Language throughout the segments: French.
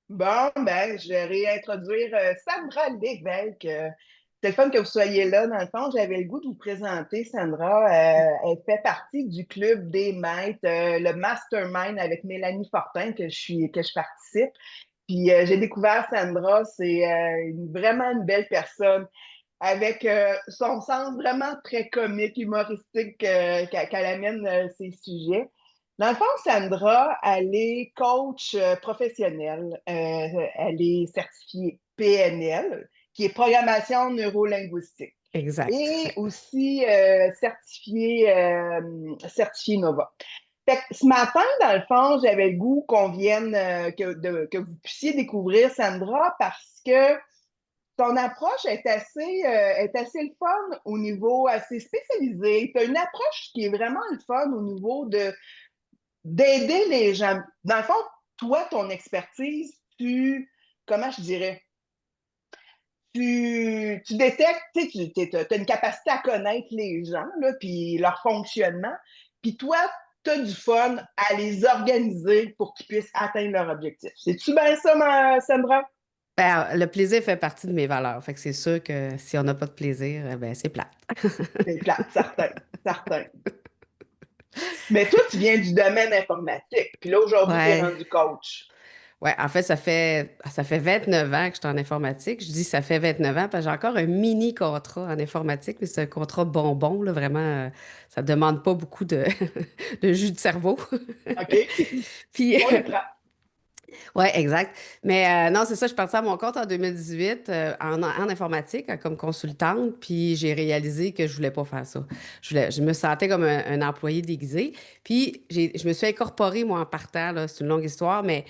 Bon, ben, je vais réintroduire Sandra Lévesque. C'est le fun que vous soyez là. Dans le fond, j'avais le goût de vous présenter Sandra. Elle fait partie du club des maîtres, le mastermind avec Mélanie Fortin que je participe. Puis j'ai découvert Sandra, c'est vraiment une belle personne avec son sens vraiment très comique, humoristique qu'elle amène ses sujets. Dans le fond, Sandra, elle est coach professionnelle. Elle est certifiée PNL, qui est programmation neurolinguistique, Exact. et aussi certifiée Nova. Fait que ce matin, dans le fond, j'avais le goût qu'on vienne, que vous puissiez découvrir Sandra parce que ton approche est assez le fun au niveau assez spécialisé. Tu as une approche qui est vraiment le fun au niveau d'aider les gens. Dans le fond, toi, ton expertise, comment je dirais, tu détectes, tu as une capacité à connaître les gens, là, puis leur fonctionnement. Puis toi, tu as du fun à les organiser pour qu'ils puissent atteindre leur objectif. C'est-tu bien ça, Sandra? Ben, le plaisir fait partie de mes valeurs. Fait que c'est sûr que si on n'a pas de plaisir, ben c'est plate. C'est plate, certain, certain. Mais toi, tu viens du domaine informatique. Puis là, aujourd'hui, tu es Ouais. rendu coach. Ouais, en fait, ça fait 29 ans que je suis en informatique. Je dis ça fait 29 ans parce que j'ai encore un mini contrat en informatique, mais c'est un contrat bonbon, là, vraiment. Ça demande pas beaucoup de, de jus de cerveau. OK? Puis, On les prend. ouais, exact. Mais non, c'est ça, je suis partie à mon compte en 2018 en informatique comme consultante, puis j'ai réalisé que je voulais pas faire ça. Je me sentais comme un employé déguisé. Puis je me suis incorporée, moi, en partant, là, c'est une longue histoire, mais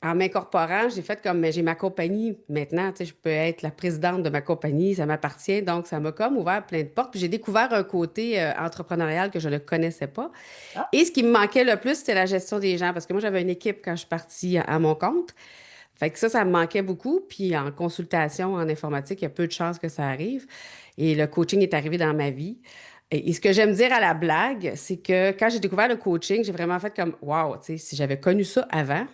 en m'incorporant, j'ai fait comme, mais j'ai ma compagnie maintenant, tu sais, je peux être la présidente de ma compagnie, ça m'appartient, donc ça m'a comme ouvert plein de portes. Puis j'ai découvert un côté entrepreneurial que je ne connaissais pas. Ah, Et ce qui me manquait le plus, c'était la gestion des gens, parce que moi, j'avais une équipe quand je suis partie à mon compte. Fait que ça me manquait beaucoup. Puis en consultation, en informatique, il y a peu de chances que ça arrive. Et le coaching est arrivé dans ma vie. Et ce que j'aime dire à la blague, c'est que quand j'ai découvert le coaching, j'ai vraiment fait comme, wow, tu sais, si j'avais connu ça avant,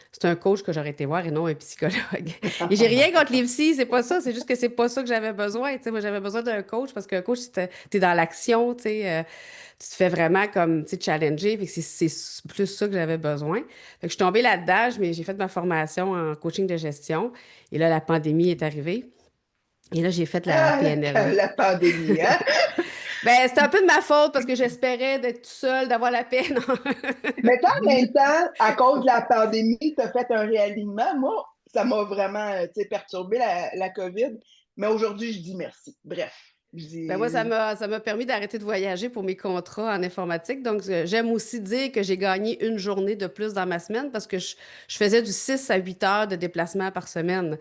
c'est un coach que j'aurais été voir et non un psychologue. Et j'ai rien contre les psys, c'est pas ça, c'est juste que c'est pas ça que j'avais besoin. Tu sais, moi, j'avais besoin d'un coach parce qu'un coach, t'es dans l'action, tu sais, tu te fais vraiment comme, tu sais, challenger. Fait que c'est plus ça que j'avais besoin. Fait que je suis tombée là-dedans, mais j'ai fait ma formation en coaching de gestion. Et là, la pandémie est arrivée. Et là, j'ai fait la ah, PNL. la pandémie, hein? Ben, c'était un peu de ma faute parce que j'espérais d'être tout seul, d'avoir la paix. Non. Mais toi, en même temps, à cause de la pandémie, tu as fait un réalignement. Moi, ça m'a vraiment tu sais, perturbé la COVID. Mais aujourd'hui, je dis merci. Bref, je Ben moi, ça dis m'a, ça m'a permis d'arrêter de voyager pour mes contrats en informatique. Donc, j'aime aussi dire que j'ai gagné une journée de plus dans ma semaine parce que je faisais du 6 à 8 heures de déplacement par semaine.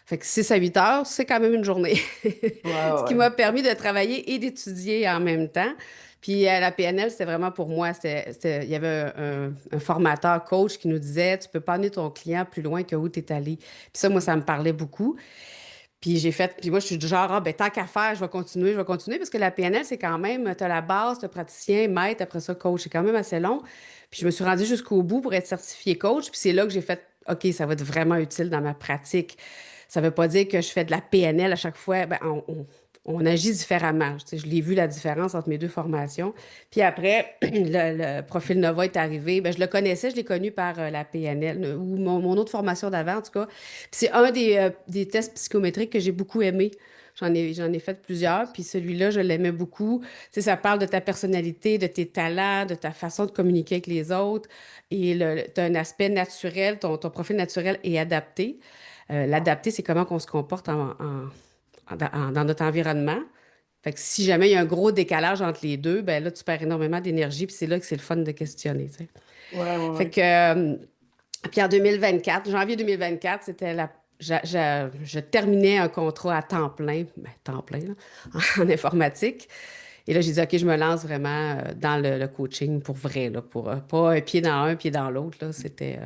Fait que 6 à 8 heures, c'est quand même une journée. ouais, Ce qui ouais. m'a permis de travailler et d'étudier en même temps. Puis la PNL, c'était vraiment pour moi. Il y avait un formateur coach qui nous disait, tu peux pas amener ton client plus loin que où tu es allé. Puis ça, moi, ça me parlait beaucoup. Puis moi, je suis du genre, ah, ben, tant qu'à faire, je vais continuer, parce que la PNL, c'est quand même, tu as la base, tu as praticien, maître, après ça, coach. C'est quand même assez long. Puis je me suis rendue jusqu'au bout pour être certifiée coach. Puis c'est là que j'ai fait, OK, ça va être vraiment utile dans ma pratique. Ça veut pas dire que je fais de la PNL à chaque fois. Ben, on agit différemment. Tu sais, je l'ai vu la différence entre mes deux formations. Puis après, le profil Nova est arrivé. Ben, je le connaissais, je l'ai connu par la PNL ou mon autre formation d'avant, en tout cas. Puis c'est un des tests psychométriques que j'ai beaucoup aimé. J'en ai fait plusieurs, puis celui-là, je l'aimais beaucoup. Tu sais, ça parle de ta personnalité, de tes talents, de ta façon de communiquer avec les autres. Et tu as un aspect naturel, ton profil naturel est adapté. L'adapté, c'est comment on se comporte dans notre environnement. Fait que si jamais il y a un gros décalage entre les deux, ben là, tu perds énormément d'énergie, puis c'est là que c'est le fun de questionner, tu sais. Ouais, ouais, Fait ouais. que, puis en 2024, janvier 2024, c'était je terminais un contrat à temps plein, là, en informatique. Et là, j'ai dit, OK, je me lance vraiment dans le coaching pour vrai, là, pour pas un pied dans un, pied dans l'autre, là. C'était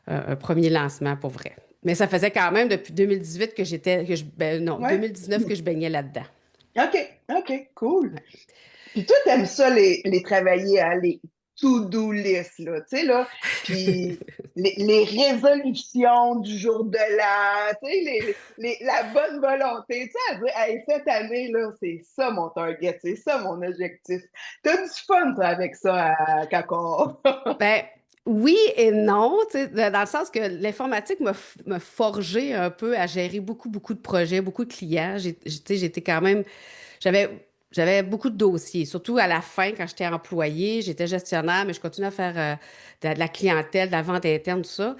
un premier lancement pour vrai. Mais ça faisait quand même depuis 2018 ben non, Ouais. 2019 que je baignais là-dedans. OK, OK, cool. Ouais. Puis toi, t'aimes ça les travailler, hein, to-do list, là, tu sais, là. Puis les résolutions du jour de l'an, tu sais, la bonne volonté, tu sais, à dire, hey, cette année, là, c'est ça mon target, c'est ça mon objectif. T'as du fun, toi, avec ça, quand on... Ben, oui et non, tu sais, dans le sens que l'informatique m'a forgé un peu à gérer beaucoup, beaucoup de projets, beaucoup de clients. Tu sais, j'étais quand même, j'avais beaucoup de dossiers, surtout à la fin, quand j'étais employée, j'étais gestionnaire, mais je continuais à faire de la clientèle, de la vente interne, tout ça.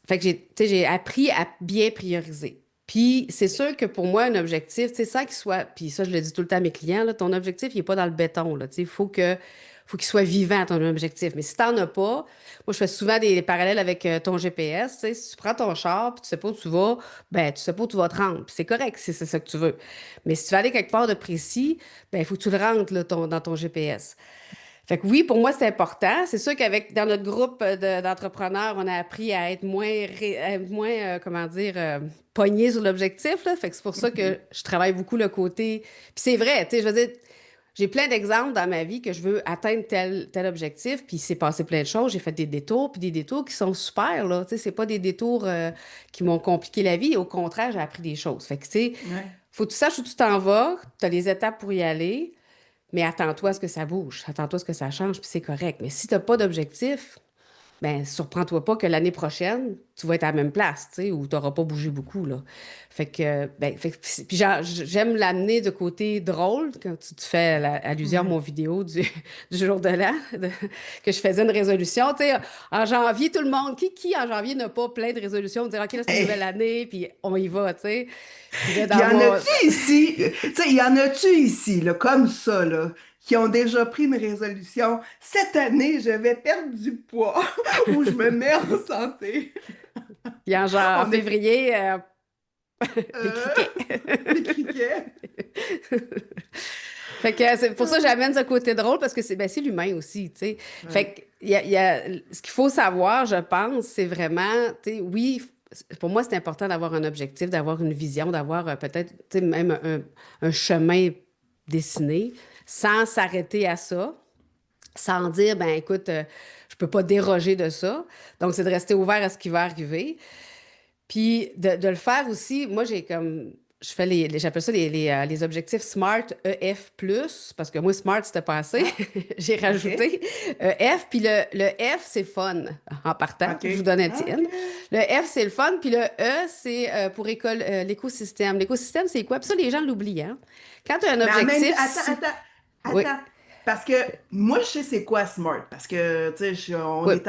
Fait que tu sais, j'ai appris à bien prioriser. Puis c'est sûr que pour moi, un objectif, tu sais, sans qu'il soit, puis ça, je le dis tout le temps à mes clients, là, ton objectif, il n'est pas dans le béton, là, tu sais, faut qu'il soit vivant, ton objectif. Mais si tu n'en as pas, moi, je fais souvent des parallèles avec ton GPS, tu sais, si tu prends ton char, puis tu sais pas où tu vas, ben, tu sais pas où tu vas te rendre, puis c'est correct si c'est ça que tu veux. Mais si tu veux aller quelque part de précis, ben, il faut que tu le rentres, là, dans ton GPS. Fait que oui, pour moi, c'est important. C'est sûr qu'avec dans notre groupe d'entrepreneurs, on a appris à être comment dire, pogné sur l'objectif, là. Fait que c'est pour ça que je travaille beaucoup le côté. Puis c'est vrai, tu sais, je veux dire, j'ai plein d'exemples dans ma vie que je veux atteindre tel objectif, puis il s'est passé plein de choses. J'ai fait des détours, puis des détours qui sont super, là. Tu sais, c'est pas des détours qui m'ont compliqué la vie. Au contraire, j'ai appris des choses. Fait que, tu sais, Ouais. faut que tu saches où tu t'en vas, tu as les étapes pour y aller. Mais attends-toi à ce que ça bouge, attends-toi à ce que ça change, puis c'est correct. Mais si tu n'as pas d'objectif, ben surprends-toi pas que l'année prochaine, tu vas être à la même place, tu sais, où tu n'auras pas bougé beaucoup, là. Puis j'aime l'amener de côté drôle, quand tu fais allusion à Ouais. mon vidéo du jour de l'an, que je faisais une résolution, tu sais, en janvier, tout le monde, qui en janvier n'a pas plein de résolutions, de dire, OK, là, c'est une nouvelle Hey. année, puis on y va, tu sais. Puis là, Puis y dans en mon... a-tu ici, tu sais, y en a-tu ici, là, comme ça, là, qui ont déjà pris une résolution, cette année, je vais perdre du poids ou je me mets en santé. Puis en On est février, des euh, criquets. des criquets. Fait que c'est pour ça que j'amène ce côté drôle parce que c'est l'humain aussi, tu sais. Fait Ouais. que ce qu'il faut savoir, je pense, c'est vraiment, tu sais, oui, pour moi, c'est important d'avoir un objectif, d'avoir une vision, d'avoir peut-être, tu sais, même un chemin dessiné sans s'arrêter à ça, sans dire, ben écoute, je peux pas déroger de ça. Donc, c'est de rester ouvert à ce qui va arriver. Puis de le faire aussi, moi j'ai comme, je fais j'appelle ça les objectifs SMART EF+, parce que moi SMART c'était pas assez, Ah, j'ai OK. rajouté F, puis le F c'est fun en partant, OK. je vous donne un petit OK. hint. Le F c'est le fun, puis le E c'est pour l'écosystème. L'écosystème c'est quoi? Puis ça les gens l'oublient, hein? Quand tu as un Mais en même objectif, temps, si... Oui, attends. Parce que moi, je sais c'est quoi SMART. Parce que, tu sais, oui. on est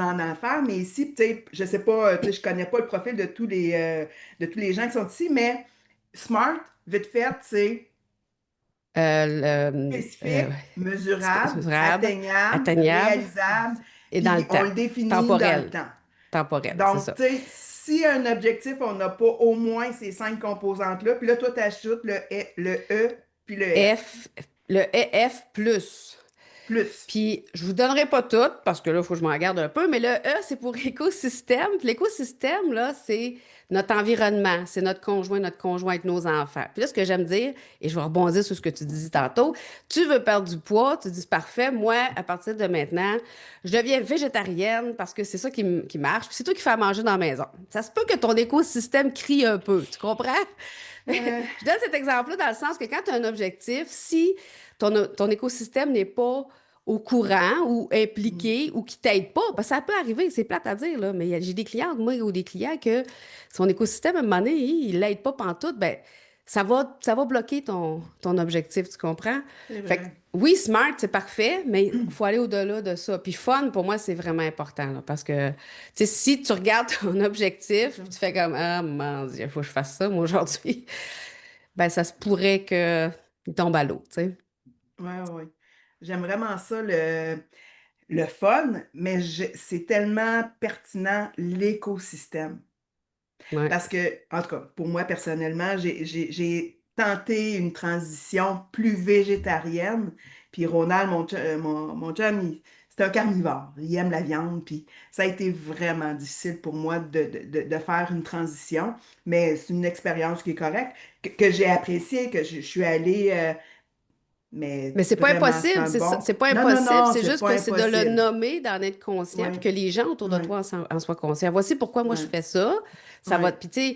en affaires, mais ici, tu sais, je sais pas, tu sais, je connais pas le profil de tous les gens qui sont ici, mais SMART, vite fait, c'est spécifique, mesurable, Mesurable, atteignable, atteignable réalisable, et dans le puis on temps. le définit dans le Temporel. temps. Temporel, c'est Donc, ça. tu sais, si un objectif, on n'a pas au moins ces cinq composantes-là, puis là, toi, tu ajoutes le E, puis le F. F, le EF plus. Plus. Puis, je vous donnerai pas toutes parce que là, il faut que je m'en garde un peu, mais le E, c'est pour écosystème. Puis l'écosystème, là, c'est notre environnement, c'est notre conjoint, notre conjointe, nos enfants. Puis là, ce que j'aime dire, et je vais rebondir sur ce que tu disais tantôt, tu veux perdre du poids, tu dis c'est parfait, moi, à partir de maintenant, je deviens végétarienne parce que c'est ça qui marche. Puis c'est toi qui fais à manger dans la maison. Ça se peut que ton écosystème crie un peu, tu comprends? Euh, Je donne cet exemple-là dans le sens que quand tu as un objectif, si ton écosystème n'est pas au courant ou mm, impliqué ou qui t'aide pas, ben ça peut arriver, c'est plate à dire, là, mais j'ai des clientes, moi, ou des clients que son écosystème, à un moment donné, il l'aide pas pantoute, ben ça va bloquer ton objectif, tu comprends? c'est Fait que, vrai. oui, smart, c'est parfait, mais il faut aller au-delà de ça. Puis fun, pour moi, c'est vraiment important, là, parce que, tu sais, si tu regardes ton objectif, puis tu fais comme, ah, mon Dieu, il faut que je fasse ça, moi, aujourd'hui, ben ça se pourrait que il tombe à l'eau, tu sais. Ouais, ouais, ouais. J'aime vraiment ça, le fun, mais c'est tellement pertinent l'écosystème. Ouais. Parce que, en tout cas, pour moi personnellement, j'ai tenté une transition plus végétarienne. Puis Ronald, mon chum, c'est un carnivore. Il aime la viande. Puis ça a été vraiment difficile pour moi de faire une transition. Mais c'est une expérience qui est correcte, que j'ai appréciée, que je suis allée. mais Mais c'est pas vraiment, c'est impossible, un c'est ça, bon. c'est pas Non, non, impossible, non, c'est c'est juste pas que c'est de le impossible. nommer, d'en être conscient, puis Oui, que les gens autour de oui, toi en soient conscients. Voici pourquoi moi je oui, fais ça. Ça va, oui, puis tu sais,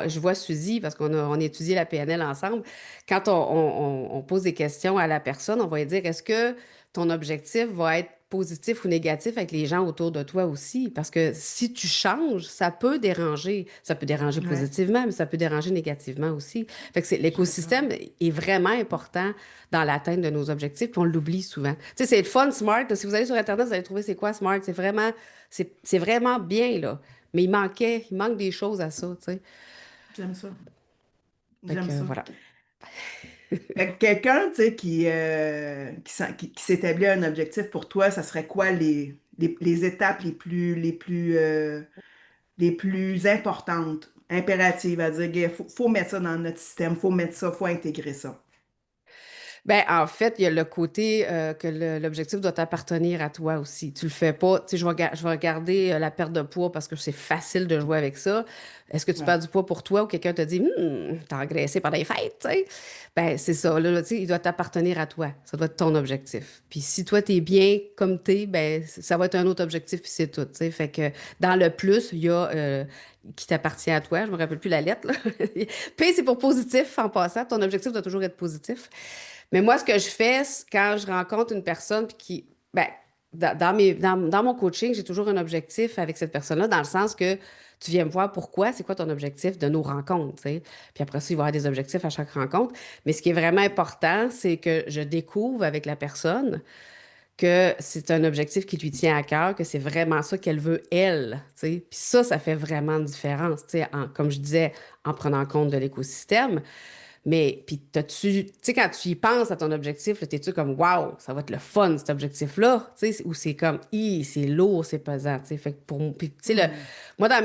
je vois Suzy, parce on a étudié la PNL ensemble. Quand on pose des questions à la personne, on va lui dire, est-ce que ton objectif va être positif ou négatif avec les gens autour de toi aussi? Parce que si tu changes, ça peut déranger. Ça peut déranger oui, positivement, mais ça peut déranger négativement aussi. Fait que je suis d'accord. l'écosystème est vraiment important dans l'atteinte de nos objectifs, puis on l'oublie souvent. Tu sais, c'est le fun, Smart. Là. Si vous allez sur Internet, vous allez trouver c'est quoi Smart. C'est vraiment bien, là. Mais il manque des choses à ça, tu sais. J'aime ça. Fait J'aime que ça. voilà. Fait que quelqu'un, tu sais, qui s'établit un objectif pour toi, ça serait quoi les étapes les plus importantes, impératives à dire, il faut mettre ça dans notre système, faut mettre ça, faut intégrer ça. Ben, en fait, il y a le côté que l'objectif doit appartenir à toi aussi. Tu le fais pas. Tu sais, je vais regarder la perte de poids parce que c'est facile de jouer avec ça. Est-ce que tu Ouais. perds du poids pour toi ou quelqu'un te dit, t'as engraissé pendant les fêtes, tu sais? Ben, c'est ça. Là, tu sais, il doit t'appartenir à toi. Ça doit être ton objectif. Puis si toi, t'es bien comme t'es, ben, ça va être un autre objectif, puis c'est tout, tu sais. Fait que dans le plus, il y a qui t'appartient à toi. Je me rappelle plus la lettre, là. P, c'est pour positif en passant. Ton objectif doit toujours être positif. Mais moi, ce que je fais, quand je rencontre une personne puis ben, dans mon coaching, j'ai toujours un objectif avec cette personne-là, dans le sens que tu viens me voir pourquoi, c'est quoi ton objectif de nos rencontres, tu sais. Puis après ça, il va y avoir des objectifs à chaque rencontre. Mais ce qui est vraiment important, c'est que je découvre avec la personne que c'est un objectif qui lui tient à cœur, que c'est vraiment ça qu'elle veut, elle, tu sais. Puis ça fait vraiment une différence, tu sais, comme je disais, en prenant compte de l'écosystème. Mais, puis, tu sais, quand tu y penses à ton objectif, là, t'es-tu comme, waouh, ça va être le fun, cet objectif-là, tu sais, ou c'est comme, c'est lourd, c'est pesant, tu sais. Fait que puis, tu sais, Hmm. moi, dans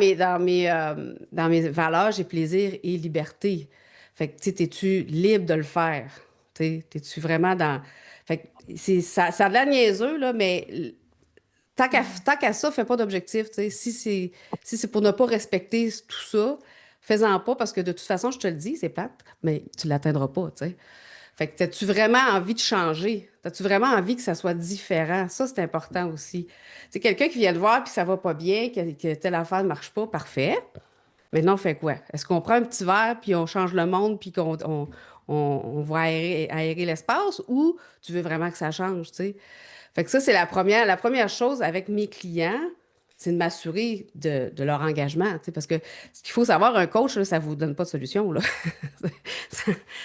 mes valeurs, j'ai plaisir et liberté. Fait que, tu sais, t'es-tu libre de le faire? Tu sais, t'es-tu vraiment dans. Fait que, ça a de la niaiseux, là, mais tant qu'à ça, fais pas d'objectif, tu sais. Si c'est pour ne pas respecter tout ça, fais-en pas parce que de toute façon, je te le dis, c'est plate, mais tu l'atteindras pas, tu sais. Fait que as-tu vraiment envie de changer? As-tu vraiment envie que ça soit différent? Ça, c'est important aussi. C'est quelqu'un qui vient te voir puis ça va pas bien, que telle affaire ne marche pas, parfait. Maintenant, on fait quoi? Est-ce qu'on prend un petit verre puis on change le monde puis on va aérer l'espace ou tu veux vraiment que ça change, tu sais? Fait que ça, c'est la première chose avec mes clients, c'est de m'assurer de leur engagement, tu sais, parce que ce qu'il faut savoir, un coach, là, ça vous donne pas de solution, là.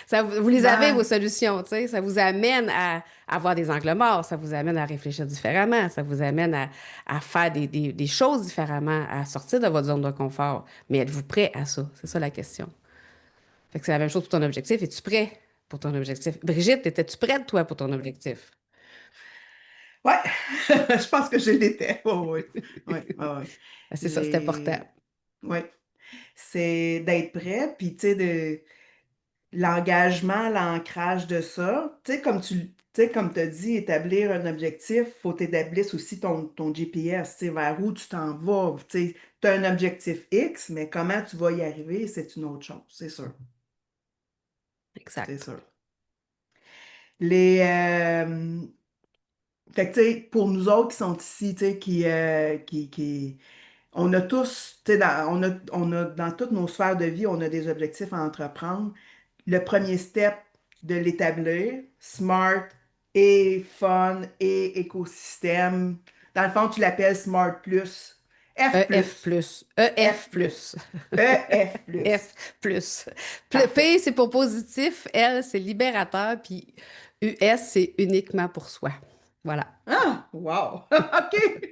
Ça, vous les avez, vos Ben, solutions, tu sais, ça vous amène à avoir des angles morts, ça vous amène à réfléchir différemment, ça vous amène à faire des choses différemment, à sortir de votre zone de confort. Mais êtes-vous prêt à ça? C'est ça la question. Fait que c'est la même chose pour ton objectif. Es-tu prêt pour ton objectif? Brigitte, étais-tu prête, toi, pour ton objectif? ouais, je pense que je l'étais. Oui, oui, oui, oui. Ben, c'est ça, c'est important. J'ai, ouais, c'est d'être prêt, puis tu sais, l'engagement, l'ancrage de ça, tu sais, tu sais, comme tu as dit, établir un objectif, faut t'établir aussi ton GPS, tu sais, vers où tu t'en vas. Tu sais, tu as un objectif X, mais comment tu vas y arriver, c'est une autre chose, c'est sûr, c'est Exact. sûr. Les, fait que, tu sais, pour nous autres qui sont ici, tu sais, on a tous, tu sais, on a, dans toutes nos sphères de vie, on a des objectifs à entreprendre. Le premier step de l'établir, smart et fun et écosystème. Dans le fond, tu l'appelles Smart Plus, F EF plus, plus. F EF plus, plus. EF plus. F plus. Parfait. P, c'est pour positif. L, c'est libérateur. Puis US, c'est uniquement pour soi. Voilà. Ah, wow. OK.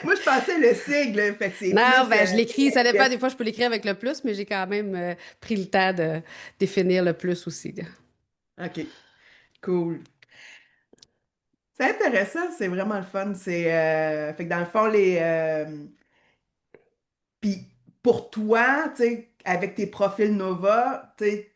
Moi, je pensais le sigle, fait que c'est plus Non, ben, je l'écris. Ça dépend. Des yes. fois, je peux l'écrire avec le plus, mais j'ai quand même pris le temps de définir le plus aussi. OK, cool. C'est intéressant, c'est vraiment le fun. Fait que dans le fond, puis pour toi, tu sais, avec tes profils Nova, tu sais,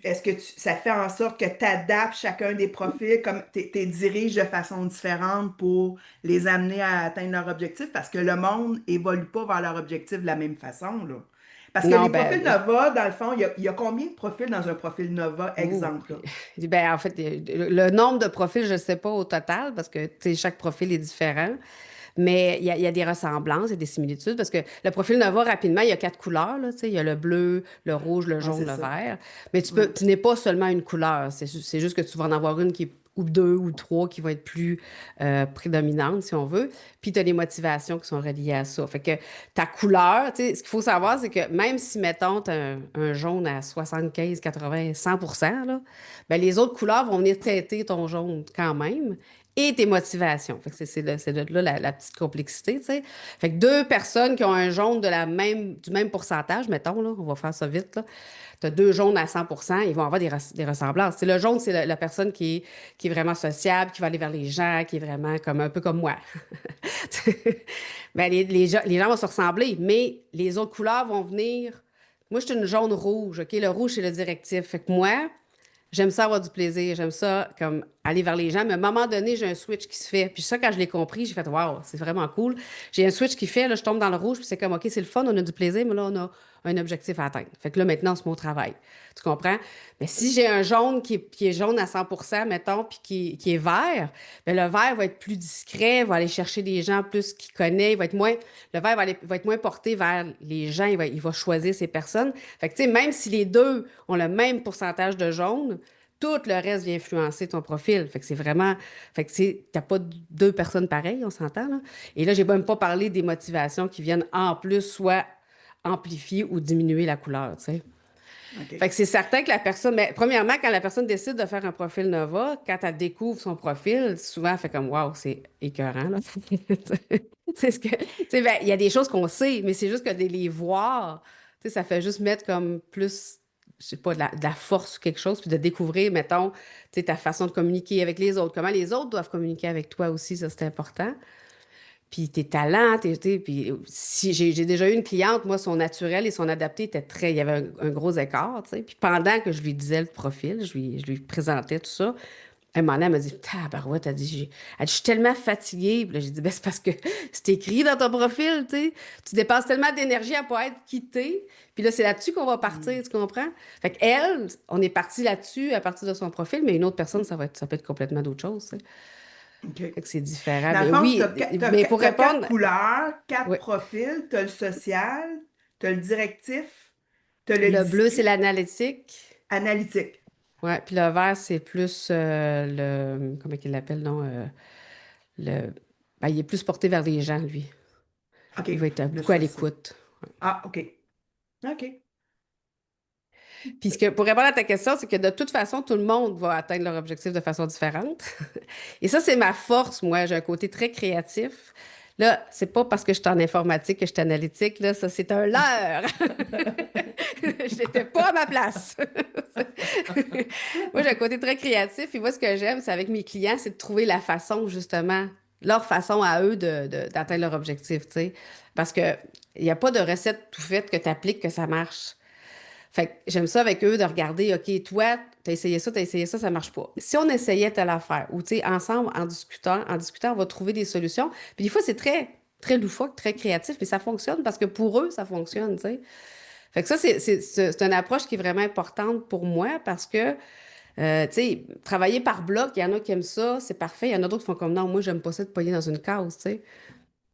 est-ce que ça fait en sorte que tu adaptes chacun des profils, comme tu diriges de façon différente pour les amener à atteindre leur objectif? Parce que le monde évolue pas vers leur objectif de la même façon, là. Parce que Non, les ben, profils Nova, dans le fond, il y a combien de profils dans un profil Nova, ouh, exemple, là? ben, en fait, le nombre de profils, je ne sais pas au total parce que tu sais, chaque profil est différent. Mais il y a des ressemblances et des similitudes parce que le profil Nova, rapidement, il y a 4 couleurs. Là, tu sais, il y a le bleu, le rouge, le Ouais, jaune, c'est le ça. vert. Mais Ouais. tu n'es pas seulement une couleur. C'est juste que tu vas en avoir une qui est, ou deux ou trois qui vont être plus prédominantes, si on veut. Puis tu as les motivations qui sont reliées à ça. Fait que ta couleur, tu sais, ce qu'il faut savoir, c'est que même si, mettons, tu un jaune à 75, 80, 100%, là, ben, les autres couleurs vont venir têter ton jaune quand même et tes motivations. Fait que c'est de là la petite complexité, tu sais. Fait que deux personnes qui ont un jaune du même pourcentage, mettons, là, on va faire ça vite, là. Tu as deux jaunes à 100%, ils vont avoir des ressemblances. C'est le jaune, c'est la personne qui est vraiment sociable, qui va aller vers les gens, qui est vraiment comme un peu comme moi. Ben, les gens vont se ressembler, mais les autres couleurs vont venir. Moi, je suis une jaune rouge, OK? Le rouge, c'est le directif. Fait que moi, j'aime ça avoir du plaisir, j'aime ça comme aller vers les gens, mais à un moment donné, j'ai un switch qui se fait. Puis ça, quand je l'ai compris, j'ai fait waouh, c'est vraiment cool. J'ai un switch qui fait, là, je tombe dans le rouge, puis c'est comme OK, c'est le fun, on a du plaisir, mais là, on a un objectif à atteindre. Fait que là, maintenant, on se met au travail. Tu comprends? Mais si j'ai un jaune qui est jaune à 100%, mettons, puis qui est vert, bien, le vert va être plus discret, va aller chercher des gens plus qu'il connaît, le vert va être moins porté vers les gens, il va choisir ses personnes. Fait que, tu sais, même si les deux ont le même pourcentage de jaune, tout le reste vient influencer ton profil. Fait que c'est vraiment. Fait que t'as pas deux personnes pareilles, on s'entend, là. Et là, j'ai même pas parlé des motivations qui viennent en plus soit amplifier ou diminuer la couleur, tu sais. Fait OK. que c'est certain que la personne, mais premièrement, quand la personne décide de faire un profil Nova, quand elle découvre son profil, souvent elle fait comme waouh, c'est écœurant, là. C'est ce que, tu sais, ben, il y a des choses qu'on sait, mais c'est juste que de les voir, tu sais, ça fait juste mettre comme plus, je sais pas, de la force ou quelque chose, puis de découvrir, mettons, tu sais, ta façon de communiquer avec les autres, comment les autres doivent communiquer avec toi aussi, ça c'est important. Puis tes talents, puis si j'ai déjà eu une cliente, moi, son naturel et son adapté était il y avait un gros écart, tu sais. Puis pendant que je lui disais le profil, je lui présentais tout ça, un moment donné, elle m'a dit, tabarouette, elle dit, je suis tellement fatiguée. Puis là, j'ai dit, ben, c'est parce que c'est écrit dans ton profil, tu sais. Tu dépenses tellement d'énergie à pas être quittée. Puis là, c'est là-dessus qu'on va Hmm. partir, tu comprends? Fait qu'elle, on est parti là-dessus à partir de son profil, mais une autre personne, ça peut être complètement d'autre chose, tu sais. OK. Fait que c'est différent. Dans le Mais fond, tu oui, mais pour as quatre répondre, couleurs, quatre oui. profils. Tu as le social, tu as le directif, tu as le Le bleu, c'est discret, l'analytique. analytique. Ouais, puis le vert, c'est plus comment qu'il l'appelle, non? Le, ben, il est plus porté vers les gens, lui. OK. Il va être Le beaucoup à social. l'écoute. Ah, OK. OK. Puis pour répondre à ta question, c'est que de toute façon, tout le monde va atteindre leur objectif de façon différente. Et ça, c'est ma force, moi. J'ai un côté très créatif. Là, c'est pas parce que je suis en informatique que je suis analytique, là, ça, c'est un leurre. Je n'étais pas à ma place. Moi, j'ai un côté très créatif. Et moi, ce que j'aime, c'est avec mes clients, c'est de trouver la façon, justement, leur façon à eux d'atteindre leur objectif, tu sais. Parce que il n'y a pas de recette tout faite que tu appliques que ça marche. Fait que j'aime ça avec eux de regarder, OK, toi, t'as essayé ça, ça marche pas. Si on essayait telle affaire, ou tu sais, ensemble, en discutant, on va trouver des solutions. Puis des fois, c'est très, très loufoque, très créatif, mais ça fonctionne parce que pour eux, ça fonctionne, tu sais. Fait que ça, c'est une approche qui est vraiment importante pour moi parce que, tu sais, travailler par bloc, il y en a qui aiment ça, c'est parfait. Il y en a d'autres qui font comme non, moi, j'aime pas ça de pogner dans une case, tu sais.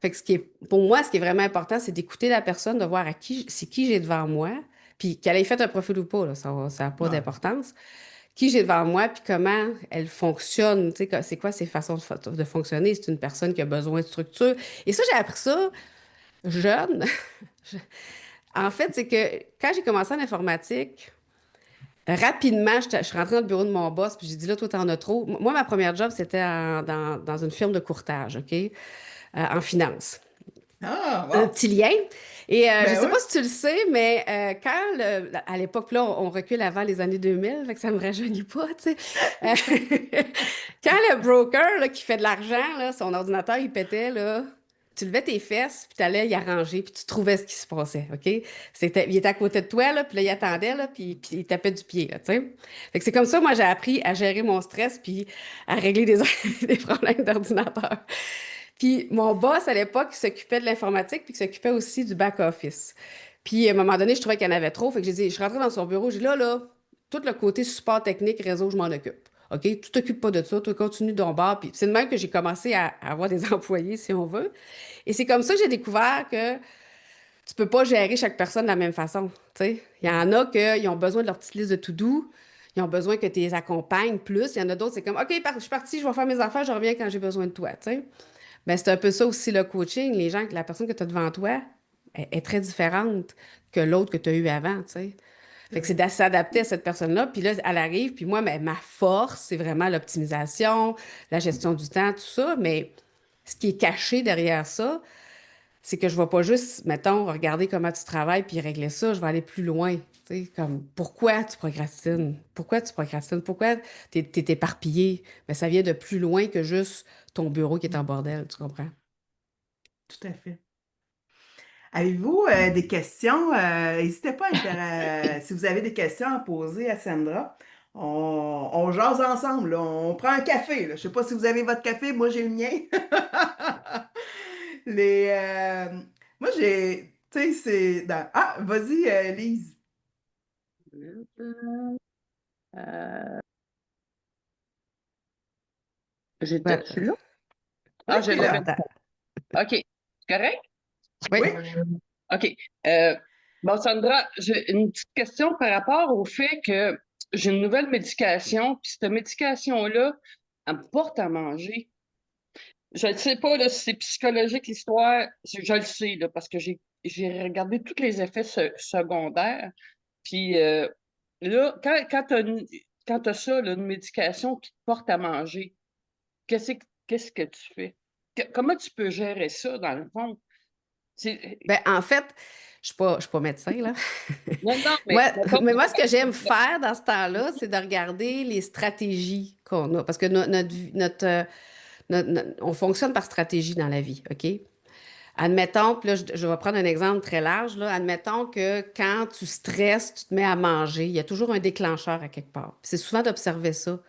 Fait que pour moi, ce qui est vraiment important, c'est d'écouter la personne, de voir c'est qui j'ai devant moi, puis qu'elle ait fait un profil ou pas, là, ça n'a pas Ouais. d'importance. Qui j'ai devant moi, puis comment elle fonctionne, tu sais, c'est quoi ses façons de fonctionner. C'est une personne qui a besoin de structure. Et ça, j'ai appris ça jeune. En fait, c'est que quand j'ai commencé en informatique, rapidement, je suis rentrée dans le bureau de mon boss, puis j'ai dit, là, toi, t'en as trop. Moi, ma première job, c'était dans une firme de courtage, OK? En finance. Ah, Un wow. petit lien. Et je ne Ben sais oui. pas si tu le sais, mais à l'époque, là, on recule avant les années 2000, fait que ça ne me rajeunit pas, tu sais. Euh, quand le broker là, qui fait de l'argent, là, son ordinateur, il pétait, là, tu levais tes fesses, puis tu allais y arranger, puis tu trouvais ce qui se passait, OK? Il était à côté de toi, là, puis là, il attendait, là, puis il tapait du pied, là, tu sais. Fait que c'est comme ça, moi, j'ai appris à gérer mon stress, puis à régler des, des problèmes d'ordinateur. Puis mon boss à l'époque, il s'occupait de l'informatique puis il s'occupait aussi du back-office. Puis à un moment donné, je trouvais qu'il y en avait trop. Fait que je suis rentrée dans son bureau, j'ai dit là, tout le côté support technique, réseau, je m'en occupe. OK? Tu t'occupes pas de ça, tu continues ton bar. Puis c'est de même que j'ai commencé à avoir des employés, si on veut. Et c'est comme ça que j'ai découvert que tu peux pas gérer chaque personne de la même façon. Tu sais. Il y en a qui ont besoin de leur petite liste de to-do. Ils ont besoin que tu les accompagnes plus. Il y en a d'autres, c'est comme OK, je suis partie, je vais faire mes affaires, je reviens quand j'ai besoin de toi. Tu sais. Ben, c'est un peu ça aussi le coaching. La personne que tu as devant toi est très différente que l'autre que tu as eu avant. Tu sais. C'est Fait que c'est vrai. de s'adapter à cette personne-là. Puis là, elle arrive. Puis moi, ma force, c'est vraiment l'optimisation, la gestion du temps, tout ça. Mais ce qui est caché derrière ça, c'est que je ne vais pas juste, mettons, regarder comment tu travailles puis régler ça. Je vais aller plus loin. Tu sais, comme, pourquoi tu procrastines? Pourquoi tu procrastines? Pourquoi t'es éparpillé? Mais ça vient de plus loin que juste ton bureau qui est en bordel, tu comprends? Tout à fait. Avez-vous des questions? N'hésitez pas si vous avez des questions à poser à Sandra. On jase ensemble, là. On prend un café, là. Je ne sais pas si vous avez votre café, moi j'ai le mien. Les, moi j'ai, tu sais, Ah, vas-y, Lise. Euh, J'étais-tu Ouais. là? Oui, Ah, je t'es On l'avais. là. t'entend. OK. Correct? Oui. Oui. OK. Euh, bon, Sandra, j'ai une petite question par rapport au fait que j'ai une nouvelle médication, puis cette médication-là, elle me porte à manger. Je ne sais pas là, si c'est psychologique l'histoire, je le sais là, parce que j'ai regardé tous les effets secondaires. Puis là, quand tu as ça, là, une médication qui te porte à manger, qu'est-ce que tu fais? Comment tu peux gérer ça, dans le fond? C'est- Ben, en fait, je suis pas médecin, là. Non, non, mais Moi, mettons, mais moi, ce que j'aime faire dans ce temps-là, c'est de regarder les stratégies qu'on a. Parce que on fonctionne par stratégie dans la vie, OK? Admettons, puis là, je vais prendre un exemple très large, là. Admettons que quand tu stresses, tu te mets à manger, il y a toujours un déclencheur à quelque part. Puis c'est souvent d'observer ça.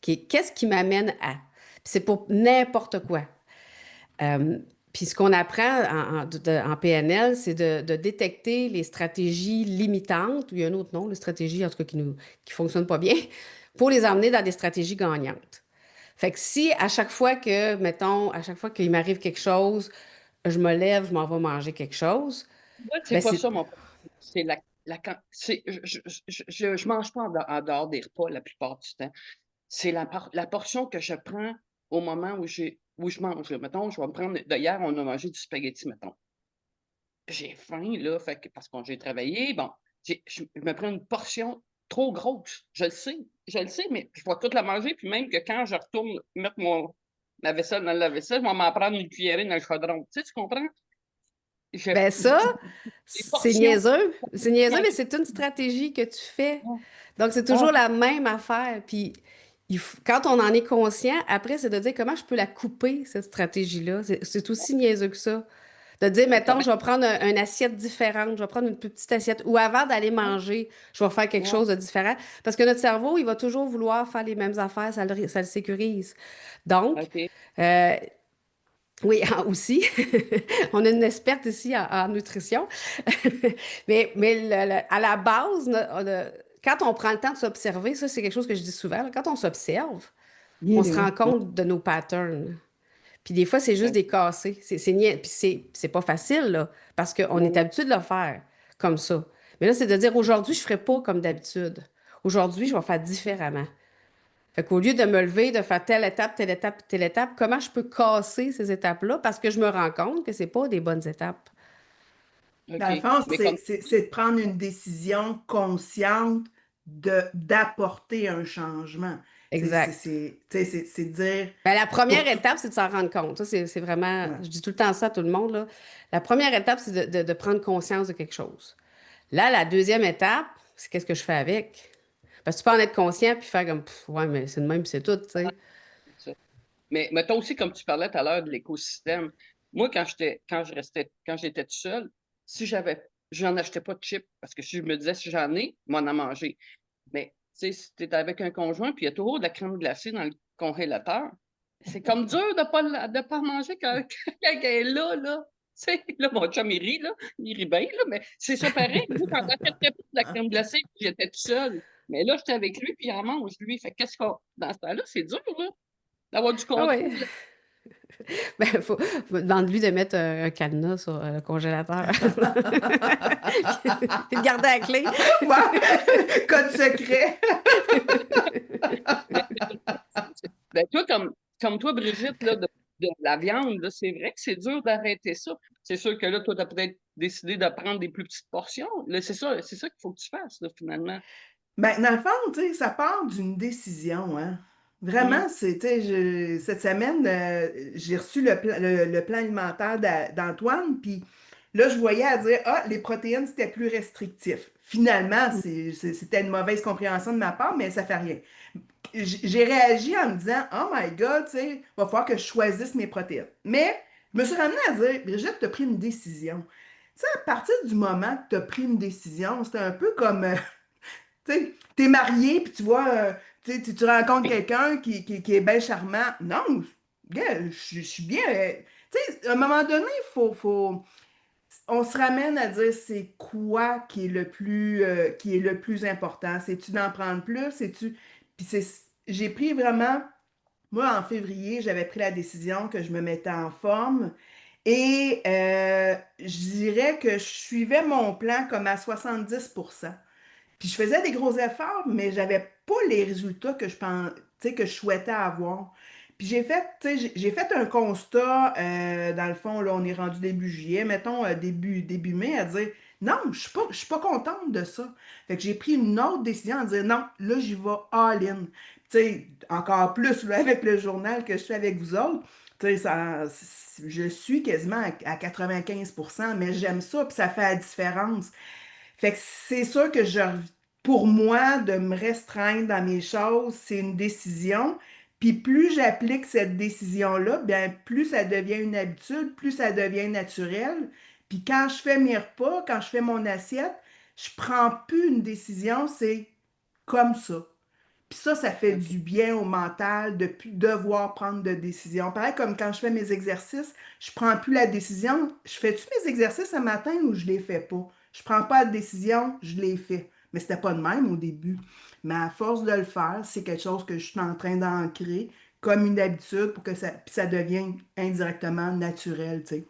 Qu'est-ce qui m'amène à? Puis c'est pour n'importe quoi. Euh, Puis ce qu'on apprend en PNL, c'est de détecter les stratégies limitantes, ou il y a un autre nom, les stratégies en tout cas qui fonctionnent pas bien, pour les emmener dans des stratégies gagnantes. Fait que si à chaque fois que, mettons, à chaque fois qu'il m'arrive quelque chose, je me lève, je m'en vais manger quelque chose, moi, c'est ben pas c'est... ça mon problème. C'est je mange pas en dehors des repas la plupart du temps. C'est la portion que je prends au moment où je mange, là. Mettons, je vais me prendre de hier, on a mangé du spaghetti, mettons. J'ai faim, là, fait que parce que j'ai travaillé, bon, je me prends une portion trop grosse. Je le sais, mais je vais toute la manger, puis même que quand je retourne mettre ma vaisselle dans la vaisselle, je vais m'en prendre une cuillerée dans le chaudron. Tu comprends? Je, Ben je- ça, les c'est portions. niaiseux. C'est niaiseux, Ouais, mais c'est une stratégie que tu fais. ouais. Donc, c'est Ah, toujours la même affaire. Puis, quand on en est conscient, après, c'est de dire comment je peux la couper, cette stratégie-là. C'est aussi niaiseux que ça. De dire, c'est mettons, correct. je vais prendre une assiette différente, je vais prendre une plus petite assiette, ou avant d'aller Ouais, manger, je vais faire quelque ouais, chose de différent. Parce que notre cerveau, il va toujours vouloir faire les mêmes affaires, ça le sécurise. Donc, OK. euh, oui, aussi, on a une experte ici en nutrition. Mais à la base, quand on prend le temps de s'observer, ça, c'est quelque chose que je dis souvent, là, quand on s'observe, on se rend compte de nos patterns. Puis des fois, c'est juste Ouais. des cassés. Puis c'est pas facile, là, parce qu'on Non, est non. habitué de le faire comme ça. Mais là, c'est de dire aujourd'hui, je ne ferai pas comme d'habitude. Aujourd'hui, je vais faire différemment. Fait qu'au lieu de me lever, de faire telle étape, telle étape, comment je peux casser ces étapes-là? Parce que je me rends compte que c'est pas des bonnes étapes. Dans le OK. fond, Mais comme c'est de prendre une décision consciente d'apporter un changement. Exact. C'est dire Ben, la pour première tout. étape, c'est de s'en rendre compte. Ça, c'est vraiment, Ouais. je dis tout le temps ça à tout le monde, là. La première étape, c'est de prendre conscience de quelque chose. Là, la deuxième étape, c'est qu'est-ce que je fais avec? Parce que tu peux en être conscient puis faire comme, pff, ouais, mais c'est de même, puis c'est tout, tu sais. ça. Mais mettons aussi, comme tu parlais tout à l'heure de l'écosystème, moi, quand j'étais tout seul, si j'en achetais pas de chips, parce que si je me disais, si j'en ai, m'en en manger. Mais, tu sais, si t'es avec un conjoint, puis il y a toujours de la crème glacée dans le congélateur, c'est comme dur de pas en manger quand, quand elle est là, là. sais, là, mon chum, il rit bien, là, mais c'est ça pareil. Moi, quand j'achète très peu de la crème glacée, j'étais tout seul. Mais là, j'étais avec lui, puis il en mange, lui. Fait qu'est-ce qu'on. Dans ce temps-là, c'est dur, là, d'avoir du Ah oui. contrôle. Ben, faut demander-lui de mettre un cadenas sur le congélateur. Puis de garder la clé. Ouais. Code secret. Ben, toi, comme toi, Brigitte, là, de la viande, là, c'est vrai que c'est dur d'arrêter ça. C'est sûr que là, toi, tu as peut-être décidé de prendre des plus petites portions. Là, c'est ça qu'il faut que tu fasses, là, finalement. Ben, dans le fond, tu sais, ça part d'une décision, hein. Hum. Vraiment, c'était, cette semaine, j'ai reçu le plan alimentaire d'Antoine, puis là, je voyais à dire, ah, les protéines, c'était plus restrictif. Finalement, c'était une mauvaise compréhension de ma part, mais ça fait rien. J'ai réagi en me disant, oh my God, tu sais, va falloir que je choisisse mes protéines. Mais je me suis ramenée à dire, Brigitte, tu as pris une décision. Tu sais, à partir du moment que tu as pris une décision, c'est un peu comme, tu sais, t'es marié, puis tu vois, tu sais, tu rencontres quelqu'un qui est bien charmant. Non, gars, je suis bien. Tu sais, à un moment donné, on se ramène à dire c'est quoi qui est le plus important. C'est-tu d'en prendre plus? Puis j'ai pris vraiment, moi, en février, j'avais pris la décision que je me mettais en forme. Et je dirais que je suivais mon plan comme à 70%. Puis je faisais des gros efforts, mais j'avais pas les résultats que tu sais, que je souhaitais avoir. Puis tu sais, j'ai fait un constat, dans le fond, là, on est rendu début juillet, mettons début mai, à dire non, je suis pas contente de ça. Fait que j'ai pris une autre décision à dire non, là, j'y vais all-in. Tu sais, encore plus là, avec le journal que je fais avec vous autres, tu sais, je suis quasiment à 95%, mais j'aime ça, puis ça fait la différence. Fait que c'est sûr que pour moi, de me restreindre dans mes choses, c'est une décision. Puis plus j'applique cette décision-là, bien plus ça devient une habitude, plus ça devient naturel. Puis quand je fais mes repas, quand je fais mon assiette, je prends plus une décision, c'est comme ça. Puis ça fait OK. du bien au mental de plus devoir prendre de décision. Pareil comme quand je fais mes exercices, je prends plus la décision. Je fais-tu mes exercices ce matin ou je les fais pas? Je prends pas de décision, je les fais. Mais c'était pas de même au début. Mais à force de le faire, c'est quelque chose que je suis en train d'ancrer comme une habitude pour que ça devienne indirectement naturel, tu sais.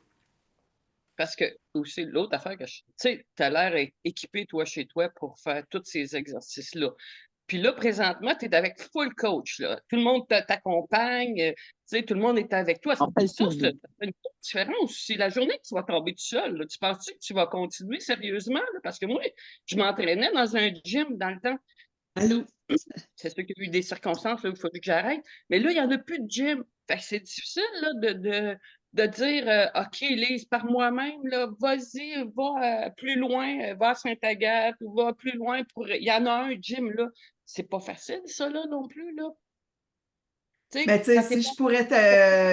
Parce que aussi, l'autre affaire tu sais, tu as l'air équipé, toi, chez toi, pour faire tous ces exercices-là. Puis là, présentement, tu es avec full coach, là. Tout le monde t'accompagne, tu sais, tout le monde est avec toi. Ça fait une grosse différence. C'est la journée que tu vas tomber tout seul, là. Tu penses-tu que tu vas continuer sérieusement, là? Parce que moi, je m'entraînais dans un gym dans le temps. Allô? C'est sûr qu'il y a eu des circonstances là, où il faut que j'arrête. Mais là, il n'y en a plus de gym. Fait que c'est difficile là, de dire OK, Lise, par moi-même, là, vas-y, va plus loin, va à Sainte-Agathe ou va plus loin pour. Il y en a un gym là. C'est pas facile, ça, là, non plus, là. Tu sais, Mais tu sais, quand t'es pas.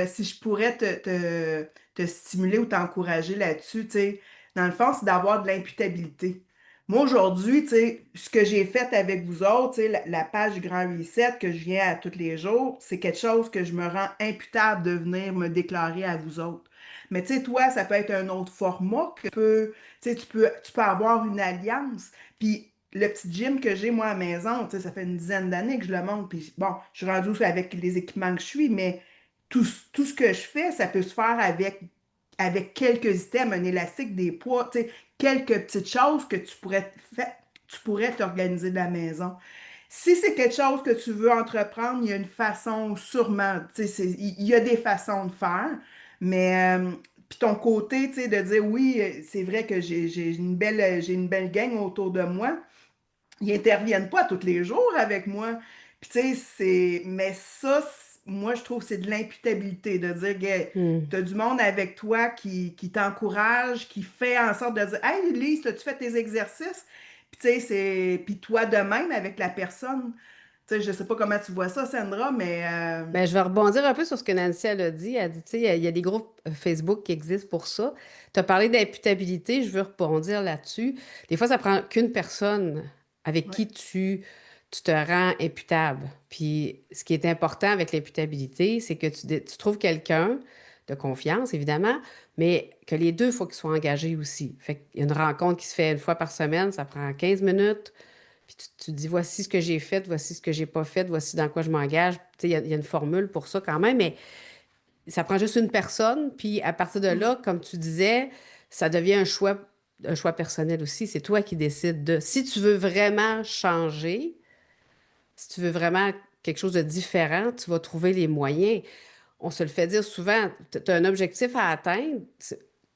si je pourrais te stimuler ou t'encourager là-dessus, tu sais, dans le fond, c'est d'avoir de l'imputabilité. Moi, aujourd'hui, tu sais, ce que j'ai fait avec vous autres, tu sais, la page du Grand Reset que je viens à tous les jours, c'est quelque chose que je me rends imputable de venir me déclarer à vous autres. Mais tu sais, toi, ça peut être un autre format tu sais, tu peux avoir une alliance. Puis le petit gym que j'ai moi à la maison, tu sais, ça fait une dizaine d'années que je le monte. Puis bon, je suis rendue avec les équipements que je suis, mais tout ce que je fais, ça peut se faire avec quelques items, un élastique, des poids, tu sais, quelques petites choses que tu pourrais t'organiser de la maison. Si c'est quelque chose que tu veux entreprendre, il y a une façon, sûrement, tu sais, il y a des façons de faire, mais puis ton côté, tu sais, de dire oui, c'est vrai que j'ai une belle gang autour de moi, ils interviennent pas tous les jours avec moi. Puis tu sais, mais ça, moi, je trouve que c'est de l'imputabilité, de dire que Hmm. tu as du monde avec toi qui t'encourage, qui fait en sorte de dire Hey, Lise, as-tu fait tes exercices? Puis tu sais, puis toi de même avec la personne. Tu sais, je sais pas comment tu vois ça, Sandra, mais Ben, je vais rebondir un peu sur ce que Nancy elle a dit. Elle dit, tu sais, il y a des groupes Facebook qui existent pour ça. Tu as parlé d'imputabilité, je veux rebondir là-dessus. Des fois, ça prend qu'une personne avec ouais. qui tu te rends imputable. Puis, ce qui est important avec l'imputabilité, c'est que tu trouves quelqu'un de confiance, évidemment, Mais que les deux, il faut qu'ils soient engagés aussi. Fait qu'il y a une rencontre qui se fait une fois par semaine, ça prend 15 minutes. Puis tu te dis, voici ce que j'ai fait, voici ce que j'ai pas fait, voici dans quoi je m'engage. Tu sais, il y a une formule pour ça quand même, mais ça prend juste une personne. Puis à partir de là, comme tu disais, ça devient un choix personnel aussi. C'est toi qui décides de. Si tu veux vraiment changer, si tu veux vraiment quelque chose de différent, tu vas trouver les moyens. On se le fait dire souvent, tu as un objectif à atteindre.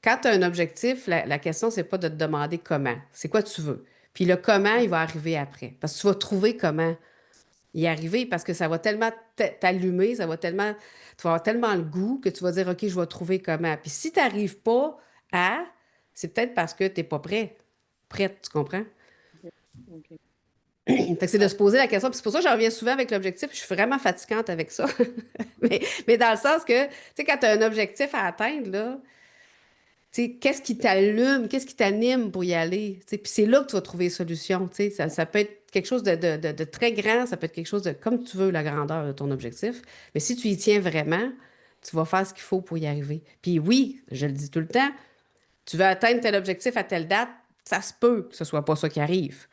Quand tu as un objectif, la question, c'est pas de te demander comment. C'est quoi tu veux. Puis le comment, il va arriver après. Parce que tu vas trouver comment y arriver parce que ça va tellement t'allumer, ça va tellement, tu vas avoir tellement le goût que tu vas dire, OK, je vais trouver comment. Puis si tu n'arrives pas à, c'est peut-être parce que tu n'es pas prête, tu comprends? OK. Fait que c'est de se poser la question. Puis c'est pour ça que j'en reviens souvent avec l'objectif. Je suis vraiment fatigante avec ça. Mais dans le sens que, tu sais, quand tu as un objectif à atteindre, là, tu sais, qu'est-ce qui t'allume, qu'est-ce qui t'anime pour y aller? Tu sais, puis c'est là que tu vas trouver les solutions. Tu sais, ça peut être quelque chose de très grand, ça peut être quelque chose de comme tu veux, la grandeur de ton objectif. Mais si tu y tiens vraiment, tu vas faire ce qu'il faut pour y arriver. Puis oui, je le dis tout le temps, tu veux atteindre tel objectif à telle date, ça se peut que ce soit pas ça qui arrive.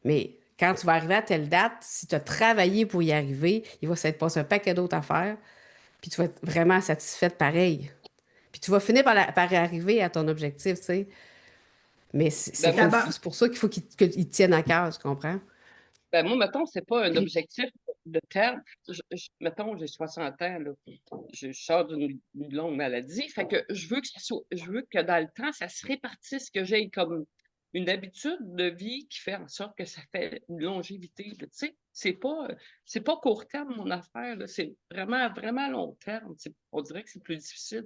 Mais quand tu vas arriver à telle date, si tu as travaillé pour y arriver, il va s'être passé un paquet d'autres affaires, puis tu vas être vraiment satisfaite pareil. Puis tu vas finir par arriver à ton objectif, tu sais. Mais Ben, moi, c'est pour ça qu'il faut qu'il te tienne à cœur, tu comprends? moi, mettons, c'est pas un objectif de terme. Mettons, j'ai 60 ans, là. Je sors d'une longue maladie. Fait que je veux que je veux que dans le temps, ça se répartisse, que j'ai comme une habitude de vie qui fait en sorte que ça fait une longévité, là. Tu sais, c'est pas court terme, mon affaire, là. C'est vraiment, vraiment long terme. On dirait que c'est plus difficile.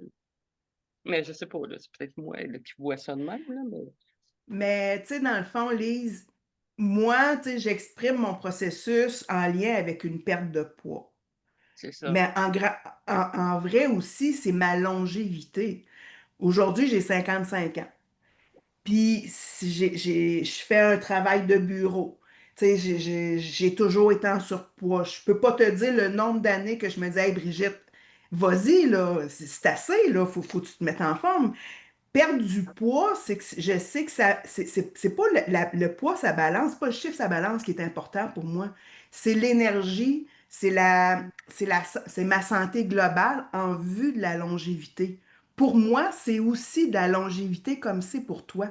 Mais je sais pas, là. C'est peut-être moi, là, qui vois ça de même, là, mais Mais, tu sais, dans le fond, Lise, moi, tu sais, j'exprime mon processus en lien avec une perte de poids. c'est ça. Mais en vrai aussi, c'est ma longévité. Aujourd'hui, j'ai 55 ans. Puis, si je fais un travail de bureau. Tu sais, j'ai toujours été en surpoids. Je peux pas te dire le nombre d'années que je me dis, hey, Brigitte, vas-y, là, c'est assez, là, faut que tu te mettes en forme. Perdre du poids, c'est que je sais que ça, c'est pas le poids, ça balance, c'est pas le chiffre, ça balance qui est important pour moi. C'est l'énergie, c'est ma santé globale en vue de la longévité. Pour moi, c'est aussi de la longévité comme c'est pour toi.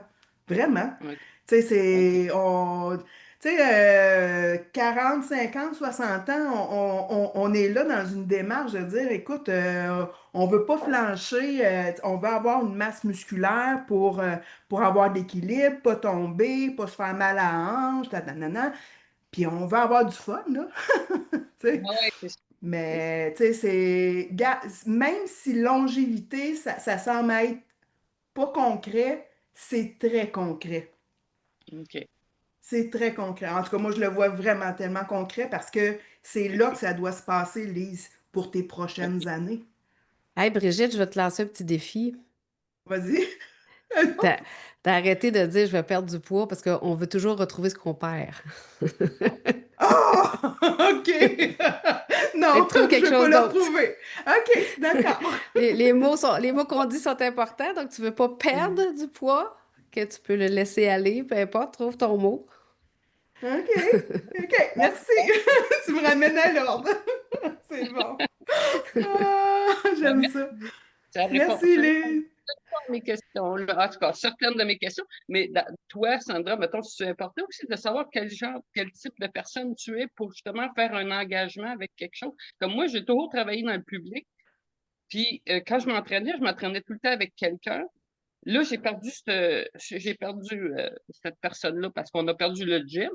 Vraiment. OK. Tu sais, OK. tu sais, 40, 50, 60 ans, on est là dans une démarche de dire, écoute, on veut pas flancher, on veut avoir une masse musculaire pour avoir de l'équilibre, pas tomber, pas se faire mal à la hanche, nanana. Puis on veut avoir du fun, là. Tu sais. Ouais, c'est ça. Mais, tu sais, même si longévité, ça semble être pas concret, c'est très concret. OK. C'est très concret. En tout cas, moi, je le vois vraiment tellement concret parce que c'est là que ça doit se passer, Lise, pour tes prochaines OK. années. Hey Brigitte, je vais te lancer un petit défi. Vas-y. T'as, t'as arrêté de dire je vais perdre du poids parce qu'on veut toujours retrouver ce qu'on perd. Oh! OK! Fait que Non, trouve je quelque vais pas chose le d'autre. retrouver. OK, d'accord. Les mots qu'on dit sont importants, donc tu veux pas perdre du poids, que tu peux le laisser aller, peu importe, trouve ton mot. OK, OK, merci. Tu me ramènes à l'ordre. C'est bon. Ah, Ben, j'aime merci. ça. Ça Merci, répond Lise. à mes questions, là. En tout cas, certaines de mes questions. Mais toi, Sandra, mettons, c'est important aussi de savoir quel genre, quel type de personne tu es pour justement faire un engagement avec quelque chose. Comme moi, j'ai toujours travaillé dans le public. Puis quand je m'entraînais tout le temps avec quelqu'un. Là, j'ai perdu cette personne-là parce qu'on a perdu le gym.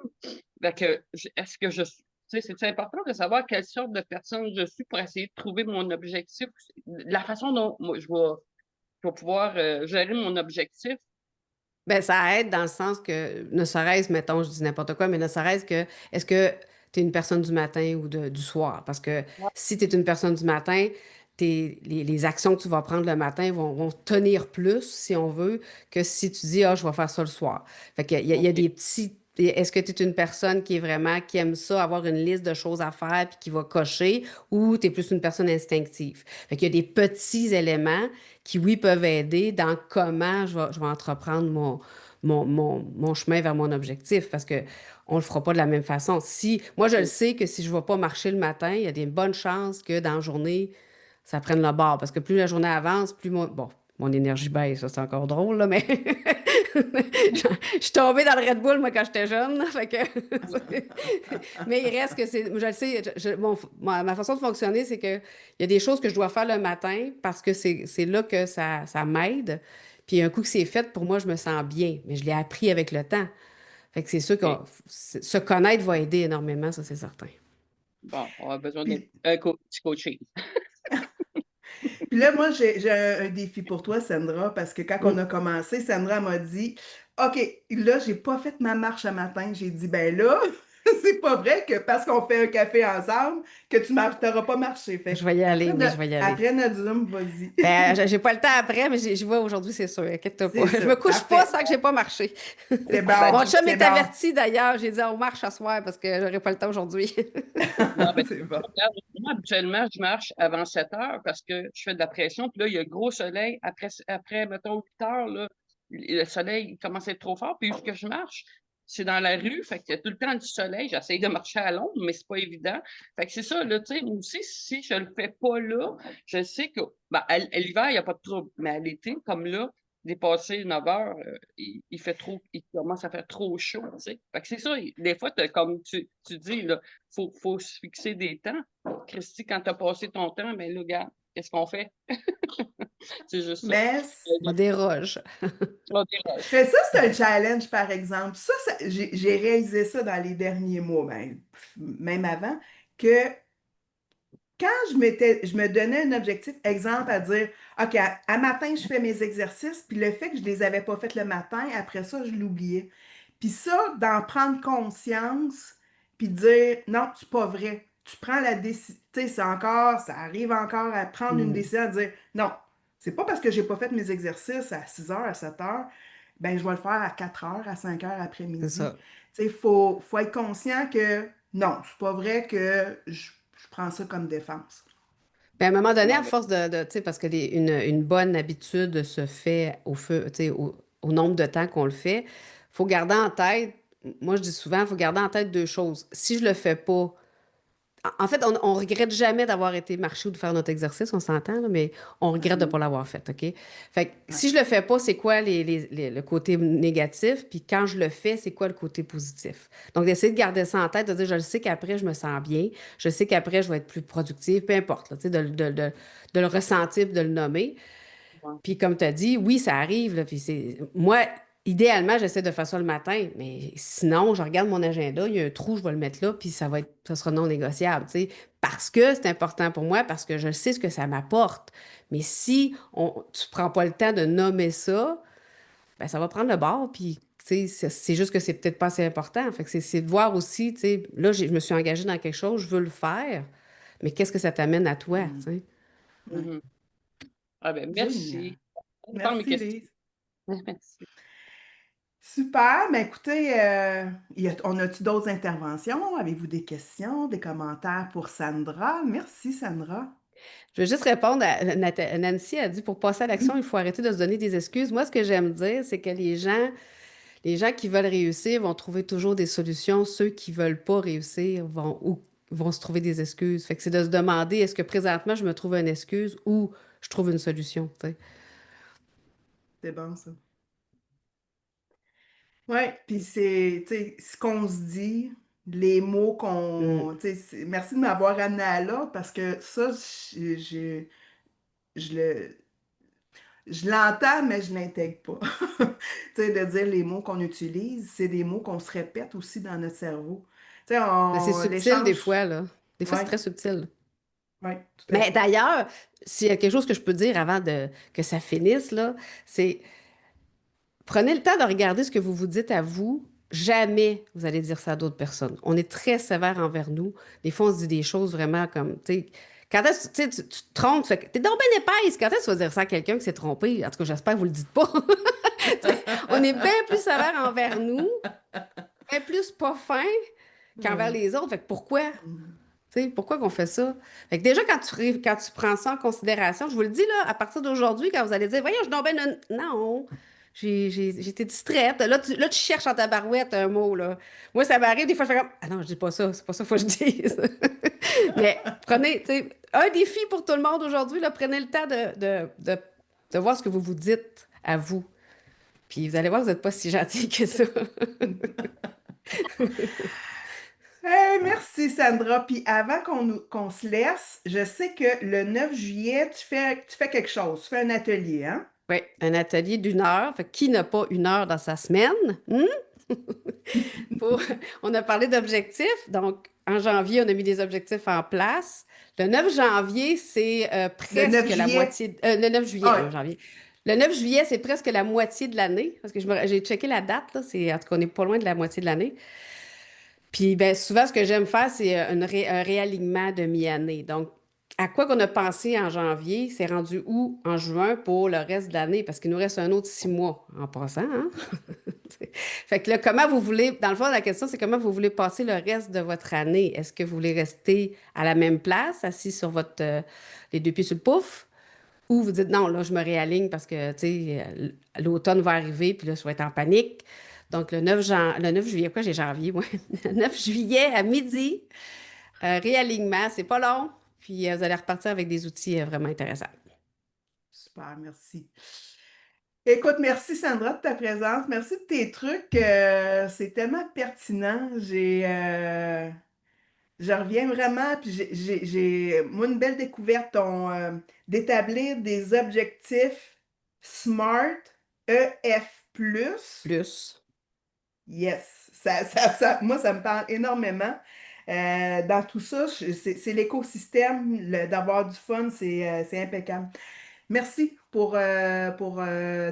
Fait que, est-ce que je suis. Tu sais, c'est important de savoir quelle sorte de personne je suis pour essayer de trouver mon objectif. La façon dont moi, je vais pouvoir gérer mon objectif. Ben, ça aide dans le sens que, ne serait-ce, mettons, je dis n'importe quoi, mais ne serait-ce que, est-ce que tu es une personne du matin ou du soir? Parce que si tu es une personne du matin, les actions que tu vas prendre le matin vont tenir plus, si on veut, que si tu dis, ah, je vais faire ça le soir. Fait qu'il y a OK. des petits est-ce que tu es une personne qui est vraiment, qui aime ça, avoir une liste de choses à faire puis qui va cocher, ou tu es plus une personne instinctive? Fait qu'il y a des petits éléments qui, oui, peuvent aider dans comment je vais entreprendre mon chemin vers mon objectif, parce que on le fera pas de la même façon. Si, moi, je le sais que si je ne vais pas marcher le matin, il y a des bonnes chances que dans la journée, ça prenne le bord, parce que plus la journée avance, plus mon énergie baisse, ça c'est encore drôle, là, mais je suis tombée dans le Red Bull, moi, quand j'étais jeune, là, fait que... Mais il reste que c'est... Je le sais, ma façon de fonctionner, c'est que il y a des choses que je dois faire le matin parce que c'est là que ça m'aide. Puis un coup que c'est fait, pour moi, je me sens bien. Mais je l'ai appris avec le temps. Fait que c'est sûr que OK. se connaître va aider énormément, ça, c'est certain. Bon, on a besoin Puis, d'un petit coaching. puis là, moi, j'ai un défi pour toi, Sandra, parce que quand on Mm. a commencé, Sandra m'a dit, OK, là, j'ai pas fait ma marche à matin. J'ai dit, ben là, c'est pas vrai que parce qu'on fait un café ensemble, que tu t'auras pas marché. Fait Je que vais y aller, oui, je vais y aller. après notre Zoom, vas-y. Ben, j'ai pas le temps après, mais j'y vais aujourd'hui, c'est sûr. Inquiète-toi pas. C'est Je ça, me couche pas parfait. sans que j'ai pas marché. C'est Ben, bon, Mon chum c'est est bon. averti d'ailleurs. J'ai dit, on marche à soir parce que j'aurai pas le temps aujourd'hui. non, ben, C'est bon. regarde, moi, habituellement, je marche avant 7 heures parce que je fais de la pression. Puis là, il y a gros soleil. Après mettons, 8 heures, là, le soleil il commence à être trop fort. Puis vu que je marche, c'est dans la rue. Fait qu'il y a tout le temps du soleil. J'essaye de marcher à l'ombre, mais c'est pas évident. Fait que c'est ça, là, tu sais, moi aussi, si je le fais pas là, je sais que, ben, à l'hiver, il n'y a pas de trouble. Mais à l'été, comme là, dépasser 9 heures, il fait trop, il commence à faire trop chaud, tu sais. Fait que c'est ça, des fois, comme tu dis, là, faut se fixer des temps. Christy, quand tu as passé ton temps, ben là, regarde, qu'est-ce qu'on fait? C'est juste ça. Mais Je déroge. On déroge. mais ça, c'est un challenge, par exemple. J'ai réalisé ça dans les derniers mois, ben, même avant, que quand je me donnais un objectif, exemple, à dire, OK, à matin, je fais mes exercices, puis le fait que je ne les avais pas faits le matin, après ça, je l'oubliais. Puis ça, d'en prendre conscience, puis de dire, non, c'est pas vrai. Tu prends la décision, tu sais, ça arrive encore à prendre une décision, à dire, non, c'est pas parce que j'ai pas fait mes exercices à 6 heures, à 7 heures, ben je vais le faire à 4 heures, à 5 heures C'est après-midi. ça. Tu sais, faut être conscient que non, c'est pas vrai que je prends ça comme défense. Ben, à un moment donné, à Non, mais force tu sais, parce que une bonne habitude se fait tu sais, au nombre de temps qu'on le fait, faut garder en tête, moi je dis souvent, il faut garder en tête deux choses. Si je le fais pas, en fait, on regrette jamais d'avoir été marcher ou de faire notre exercice, on s'entend, là, mais on regrette de ne mhm, pas l'avoir fait, OK? Fait que Ouais. si je le fais pas, c'est quoi le côté négatif? Puis quand je le fais, c'est quoi le côté positif? Donc, d'essayer de garder ça en tête, de dire, je le sais qu'après, je me sens bien, je sais qu'après, je vais être plus productive, peu importe, là, tu sais, de le ressentir puis de le nommer. ouais. Puis comme tu as dit, oui, ça arrive, là, puis moi, idéalement, j'essaie de faire ça le matin, mais sinon, je regarde mon agenda, il y a un trou, je vais le mettre là, puis ça sera non négociable, tu sais, parce que c'est important pour moi, parce que je sais ce que ça m'apporte. Mais si tu prends pas le temps de nommer ça, ben ça va prendre le bord, puis tu sais, c'est juste que c'est peut-être pas assez important. Fait que c'est de voir aussi, tu sais, là, je me suis engagée dans quelque chose, je veux le faire, mais qu'est-ce que ça t'amène à toi, tu Mm. sais? Ouais. Mhm. Ah ben, Génial. merci. On parle mes Merci, questions. Lise. Merci. Super. Mais écoutez, on a-tu d'autres interventions? Avez-vous des questions, des commentaires pour Sandra? Merci, Sandra. Je veux juste répondre à Nancy a dit pour passer à l'action, il faut arrêter de se donner des excuses. Moi, ce que j'aime dire, c'est que les gens qui veulent réussir vont trouver toujours des solutions. Ceux qui veulent pas réussir vont se trouver des excuses. Fait que c'est de se demander, est-ce que présentement, je me trouve une excuse ou je trouve une solution, tu sais. C'est bon, ça. Oui, puis c'est, tu sais, ce qu'on se dit, les mots Mm. qu'on, tu sais, merci de m'avoir amené à là parce que ça, je le, je l'entends, mais je l'intègre pas. Tu sais, de dire les mots qu'on utilise, c'est des mots qu'on se répète aussi dans notre cerveau. Tu sais, Mais c'est on subtil des l'échange. fois, là. Des fois, Oui, c'est très subtil. oui, tout à Mais fait. d'ailleurs, s'il y a quelque chose que je peux dire avant que ça finisse, là, c'est prenez le temps de regarder ce que vous vous dites à vous. Jamais vous allez dire ça à d'autres personnes. On est très sévère envers nous. Des fois, on se dit des choses vraiment comme, tu sais, quand est-ce que tu te trompes, tu fais, t'es donc bien épaisse. Quand est-ce que tu vas dire ça à quelqu'un qui s'est trompé? En tout cas, j'espère que vous le dites pas. Tu sais, on est bien plus sévère envers nous. plus pas fin qu'envers Ouais. les autres. Fait que pourquoi? Mm. Tu sais, pourquoi qu'on fait ça? Fait que déjà, quand tu prends ça en considération, je vous le dis, là, à partir d'aujourd'hui, quand vous allez dire, voyons, je suis donc ben non, j'ai été distraite. Là, tu cherches en ta barouette un mot, là. Moi, ça m'arrive, des fois, je fais comme, ah non, je dis pas ça, c'est pas ça qu'il faut que je dise. Mais prenez, tu sais, un défi pour tout le monde aujourd'hui, là, prenez le temps de voir ce que vous vous dites à vous. Puis vous allez voir, vous n'êtes pas si gentil que ça. Hey, merci Sandra. Puis avant qu'on se laisse, je sais que le 9 juillet, tu fais quelque chose, tu fais un atelier, hein? Oui, un atelier d'une heure. Fait que qui n'a pas une heure dans sa semaine? Hmm? Pour- On a parlé d'objectifs. Donc, en janvier, on a mis des objectifs en place. Le 9 janvier, c'est Le 9 presque la juillet. moitié. Le 9 juillet, Ah, le 9 janvier. Le 9 juillet, c'est presque la moitié de l'année. Parce que j'ai checké la date, là. En tout cas, on n'est pas loin de la moitié de l'année. Puis, ben, souvent, ce que j'aime faire, c'est un réalignement de mi-année. Donc, à quoi qu'on a pensé en janvier, c'est rendu où en juin pour le reste de l'année? Parce qu'il nous reste un autre 6 mois en passant, hein? Fait que là, comment vous voulez, dans le fond, la question, c'est comment vous voulez passer le reste de votre année? Est-ce que vous voulez rester à la même place, assis sur les deux pieds sur le pouf? Ou vous dites non, là, je me réaligne parce que, tu sais, l'automne va arriver, puis là, je vais être en panique. Donc, le 9 juillet, quoi, j'ai janvier, moi. Le 9 juillet à midi, réalignement, c'est pas long. Puis, vous allez repartir avec des outils vraiment intéressants. super, merci. Écoute, merci Sandra de ta présence. Merci de tes trucs. C'est tellement pertinent. Je reviens vraiment, puis moi, une belle découverte, d'établir des objectifs SMART, EF+. Plus. Yes, moi, ça me parle énormément. Dans tout ça, c'est l'écosystème, d'avoir du fun, c'est impeccable. Merci pour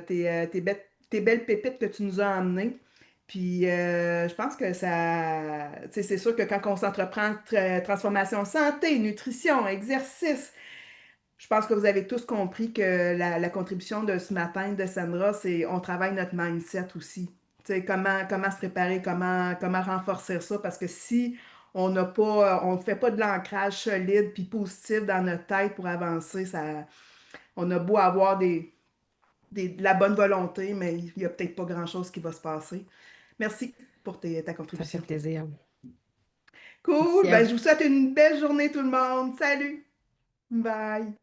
tes belles pépites que tu nous as emmenées. Puis je pense que tu sais, c'est sûr que quand on s'entreprend transformation santé, nutrition, exercice, je pense que vous avez tous compris que la contribution de ce matin de Sandra, c'est on travaille notre mindset aussi. Tu sais, comment se préparer, comment renforcer ça, parce que si on ne fait pas de l'ancrage solide puis positif dans notre tête pour avancer, on a beau avoir de la bonne volonté, mais il n'y a peut-être pas grand-chose qui va se passer. Merci pour ta Ça fait contribution. plaisir. Cool, Merci à ben, vous. je vous souhaite une belle journée tout le monde. Salut, bye.